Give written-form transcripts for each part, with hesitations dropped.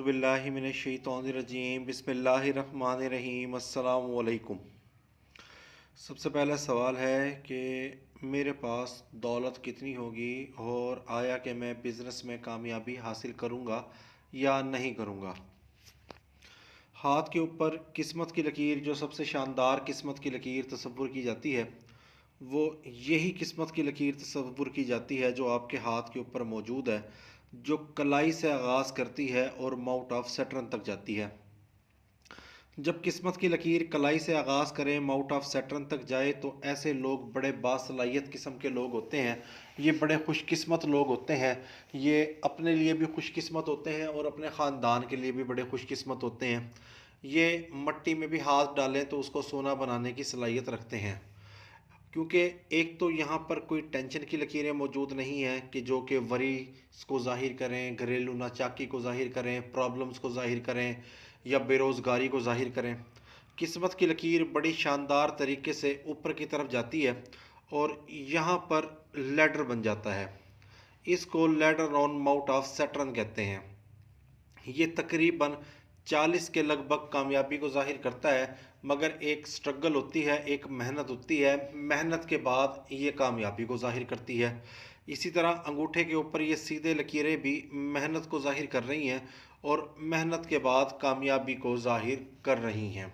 औज़ुबिल्लाहि मिनश्शैतानिर्रजीम बिस्मिल्लाहिर्रहमानिर्रहीम अस्सलामु अलैकुम। सबसे पहला सवाल है कि मेरे पास दौलत कितनी होगी और आया कि मैं बिज़नेस में कामयाबी हासिल करूंगा या नहीं करूंगा। हाथ के ऊपर किस्मत की लकीर, जो सबसे शानदार किस्मत की लकीर तसव्वुर की जाती है, वो यही किस्मत की लकीर तसव्वुर की जाती है जो आपके हाथ के ऊपर मौजूद है, जो कलाई से आगाज़ करती है और माउथ ऑफ सैटर्न तक जाती है। जब किस्मत की लकीर कलाई से आगाज़ करें, माउथ ऑफ सैटर्न तक जाए, तो ऐसे लोग बड़े बासलाहियत किस्म के लोग होते हैं। ये बड़े खुशकिस्मत लोग होते हैं। ये अपने लिए भी खुशकिस्मत होते हैं और अपने ख़ानदान के लिए भी बड़े खुशकिस्मत होते हैं। ये मट्टी में भी हाथ डालें तो उसको सोना बनाने की सलाहियत रखते हैं, क्योंकि एक तो यहाँ पर कोई टेंशन की लकीरें मौजूद नहीं हैं कि जो कि वरीज़ को ज़ाहिर करें, घरेलू नाचाकी को ज़ाहिर करें, प्रॉब्लम्स को ज़ाहिर करें या बेरोज़गारी को ज़ाहिर करें। किस्मत की लकीर बड़ी शानदार तरीके से ऊपर की तरफ जाती है और यहाँ पर लैडर बन जाता है। इसको ladder on mouth of Saturn कहते हैं। ये तकरीबन 40 के लगभग कामयाबी को ज़ाहिर करता है, मगर एक स्ट्रगल होती है, एक मेहनत होती है। मेहनत के बाद ये कामयाबी को ज़ाहिर करती है। इसी तरह अंगूठे के ऊपर ये सीधे लकीरें भी मेहनत को ज़ाहिर कर रही हैं और मेहनत के बाद कामयाबी को ज़ाहिर कर रही हैं।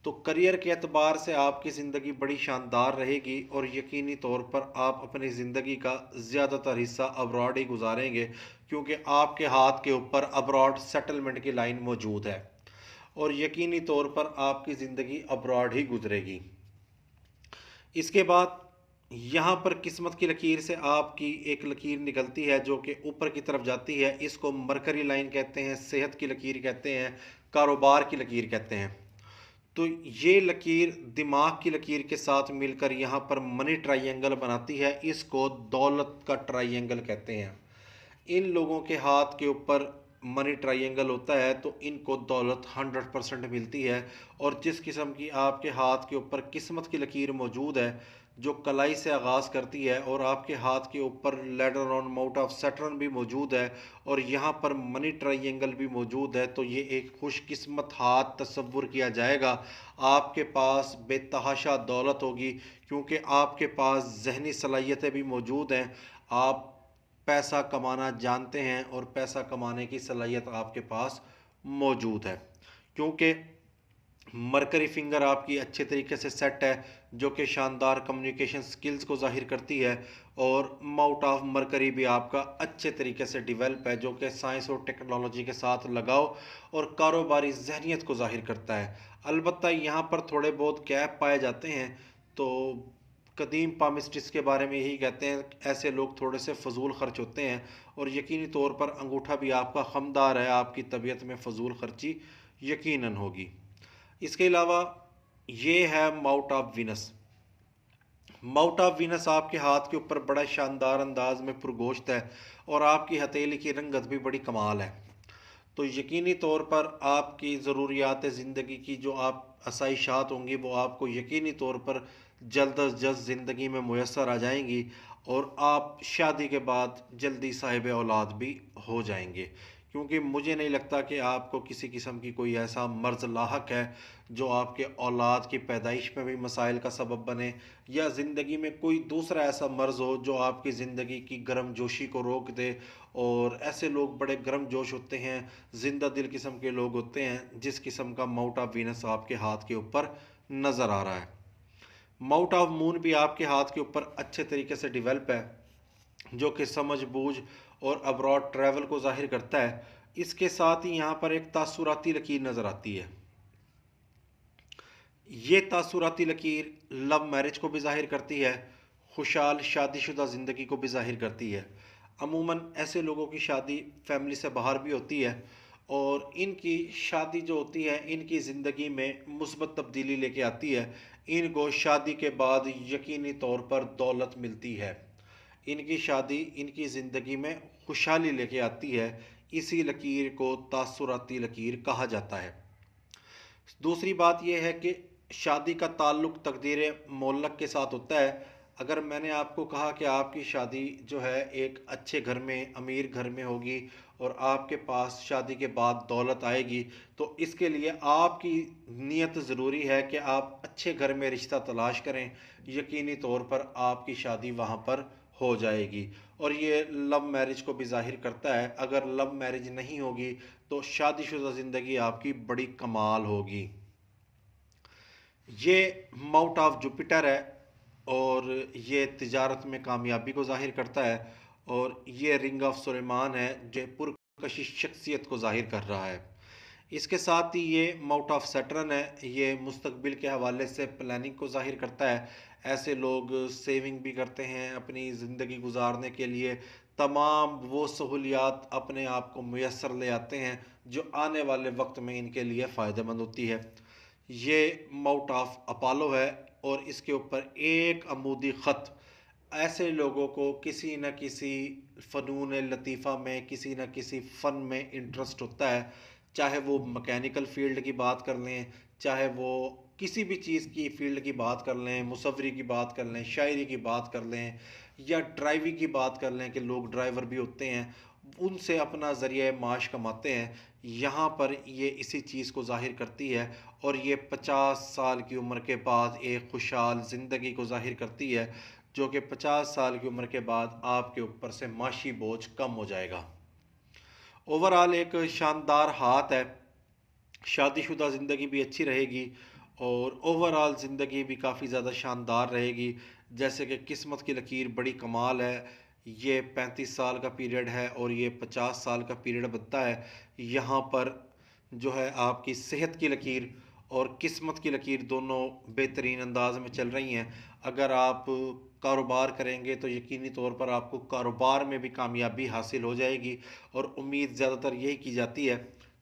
तो करियर के एतबार से आपकी ज़िंदगी बड़ी शानदार रहेगी और यकीनी तौर पर आप अपनी ज़िंदगी का ज़्यादातर हिस्सा अब्रॉड ही गुजारेंगे, क्योंकि आपके हाथ के ऊपर अब्रॉड सेटलमेंट की लाइन मौजूद है और यकीनी तौर पर आपकी ज़िंदगी अब्रॉड ही गुजरेगी। इसके बाद यहाँ पर किस्मत की लकीर से आपकी एक लकीर निकलती है जो कि ऊपर की तरफ जाती है। इसको मरकरी लाइन कहते हैं, सेहत की लकीर कहते हैं, कारोबार की लकीर कहते हैं। तो ये लकीर दिमाग की लकीर के साथ मिलकर यहाँ पर मनी ट्राइंगल बनाती है। इसको दौलत का ट्राइंगल कहते हैं। इन लोगों के हाथ के ऊपर मनी ट्राइंगल होता है तो इनको दौलत 100% मिलती है। और जिस किस्म की आपके हाथ के ऊपर किस्मत की लकीर मौजूद है, जो कलाई से आगाज़ करती है, और आपके हाथ के ऊपर ladder on mouth of Saturn भी मौजूद है और यहाँ पर मनी ट्राइंगल भी मौजूद है, तो ये एक खुशकिस्मत हाथ तस्वुर किया जाएगा। आपके पास बेतहाशा दौलत होगी, क्योंकि आपके पास जहनी सलाहियतें भी मौजूद हैं। आप पैसा कमाना जानते हैं और पैसा कमाने की सलाहियत आपके पास मौजूद है, क्योंकि मरकरी फिंगर आपकी अच्छे तरीके से सेट है, जो कि शानदार कम्युनिकेशन स्किल्स को ज़ाहिर करती है। और माउथ ऑफ मरकरी भी आपका अच्छे तरीके से डेवलप है, जो कि साइंस और टेक्नोलॉजी के साथ लगाव और कारोबारी जहनीत को ज़ाहिर करता है। अलबत्ता यहाँ पर थोड़े बहुत गैप पाए जाते हैं। तो कदीम पामिस्टिस के बारे में यही कहते हैं, ऐसे लोग थोड़े से फजूल खर्च होते हैं। और यकीनी तौर पर अंगूठा भी आपका खमदार है, आपकी तबीयत में फजूल खर्ची यकीनन होगी। इसके अलावा ये है mouth of Venus. Mouth of Venus आपके हाथ के ऊपर बड़ा शानदार अंदाज में पुरगोश्त है और आपकी हथेली की रंगत भी बड़ी कमाल है। तो यकीनी तौर पर आपकी ज़रूरियात ज़िंदगी की जो आप आसाइशात होंगी, वो आपको यकीनी तौर पर जल्द अज जल्द ज़िंदगी में मुयस्सर आ जाएंगी और आप शादी के बाद जल्दी साहिब औलाद भी हो जाएंगे। क्योंकि मुझे नहीं लगता कि आपको किसी किस्म की कोई ऐसा मर्ज़ लाहक है जो आपके औलाद की पैदाइश में भी मसाइल का सबब बने, या ज़िंदगी में कोई दूसरा ऐसा मर्ज़ हो जो आपकी ज़िंदगी की गर्म जोशी को रोक दे। और ऐसे लोग बड़े गर्म जोश होते हैं, जिंदा दिल किस्म के लोग होते हैं, जिस किस्म का माउथ ऑफ वीनस आपके हाथ के ऊपर नज़र आ रहा है। माउथ ऑफ मून भी आपके हाथ के ऊपर अच्छे तरीके से डेवलप है, जो कि समझ बूझ और अब्रॉड ट्रैवल को जाहिर करता है। इसके साथ ही यहाँ पर एक तासुराती लकीर नज़र आती है। ये तासुराती लकीर लव मैरिज को भी जाहिर करती है, खुशहाल शादीशुदा ज़िंदगी को भी जाहिर करती है। अमूमन ऐसे लोगों की शादी फैमिली से बाहर भी होती है और इनकी शादी जो होती है इनकी ज़िंदगी में मुस्बत तब्दीली लेके आती है। इनको शादी के बाद यकीनी तौर पर दौलत मिलती है। इनकी शादी इनकी ज़िंदगी में खुशहाली लेके आती है। इसी लकीर को तासुराती लकीर कहा जाता है। दूसरी बात यह है कि शादी का ताल्लुक़ तकदीर मोल्लक के साथ होता है। अगर मैंने आपको कहा कि आपकी शादी जो है एक अच्छे घर में, अमीर घर में होगी और आपके पास शादी के बाद दौलत आएगी, तो इसके लिए आपकी नीयत ज़रूरी है कि आप अच्छे घर में रिश्ता तलाश करें। यकीनी तौर पर आपकी शादी वहाँ पर हो जाएगी। और ये लव मैरिज को भी ज़ाहिर करता है। अगर लव मैरिज नहीं होगी तो शादीशुदा ज़िंदगी आपकी बड़ी कमाल होगी। ये माउंट ऑफ जुपिटर है और ये तिजारत में कामयाबी को ज़ाहिर करता है। और ये रिंग ऑफ सुलेमान है जो पुरकशिश शख्सियत को ज़ाहिर कर रहा है। इसके साथ ही ये माउंट ऑफ सैटर्न है, ये मुस्तकबिल के हवाले से प्लानिंग को ज़ाहिर करता है। ऐसे लोग सेविंग भी करते हैं अपनी ज़िंदगी गुजारने के लिए, तमाम वो सहूलियात अपने आप को मुयस्सर ले आते हैं जो आने वाले वक्त में इनके लिए फ़ायदेमंद होती है। ये माउंट ऑफ अपोलो है और इसके ऊपर एक अमूदी ख़त ऐसे लोगों को किसी न किसी फ़नून लतीफ़ा में, किसी न किसी फ़न में इंटरेस्ट होता है। चाहे वो मैकेनिकल फ़ील्ड की बात कर लें, चाहे वो किसी भी चीज़ की फ़ील्ड की बात कर लें, मुसव्वरी की बात कर लें, शायरी की बात कर लें, या ड्राइविंग की बात कर लें कि लोग ड्राइवर भी होते हैं, उनसे अपना ज़रिया माश कमाते हैं। यहाँ पर ये इसी चीज़ को ज़ाहिर करती है। और ये 50 साल की उम्र के बाद एक खुशहाल ज़िंदगी को ज़ाहिर करती है, जो कि 50 साल की उम्र के बाद आपके ऊपर से माशी बोझ कम हो जाएगा। ओवरऑल एक शानदार हाथ है। शादीशुदा ज़िंदगी भी अच्छी रहेगी और ओवरऑल ज़िंदगी भी काफ़ी ज़्यादा शानदार रहेगी। जैसे कि किस्मत की लकीर बड़ी कमाल है। ये 35 साल का पीरियड है और ये 50 साल का पीरियड बनता है। यहाँ पर जो है आपकी सेहत की लकीर और किस्मत की लकीर दोनों बेहतरीन अंदाज में चल रही हैं। अगर आप कारोबार करेंगे तो यकीनी तौर पर आपको कारोबार में भी कामयाबी हासिल हो जाएगी। और उम्मीद ज़्यादातर यही की जाती है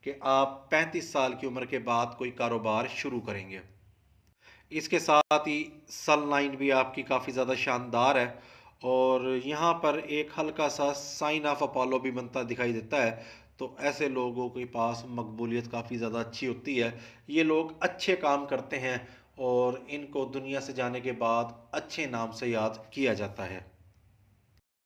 कि आप 35 साल की उम्र के बाद कोई कारोबार शुरू करेंगे। इसके साथ ही सन लाइन भी आपकी काफ़ी ज़्यादा शानदार है और यहाँ पर एक हल्का सा साइन ऑफ अपोलो भी बनता दिखाई देता है। तो ऐसे लोगों के पास मकबूलियत काफ़ी ज़्यादा अच्छी होती है। ये लोग अच्छे काम करते हैं और इनको दुनिया से जाने के बाद अच्छे नाम से याद किया जाता है।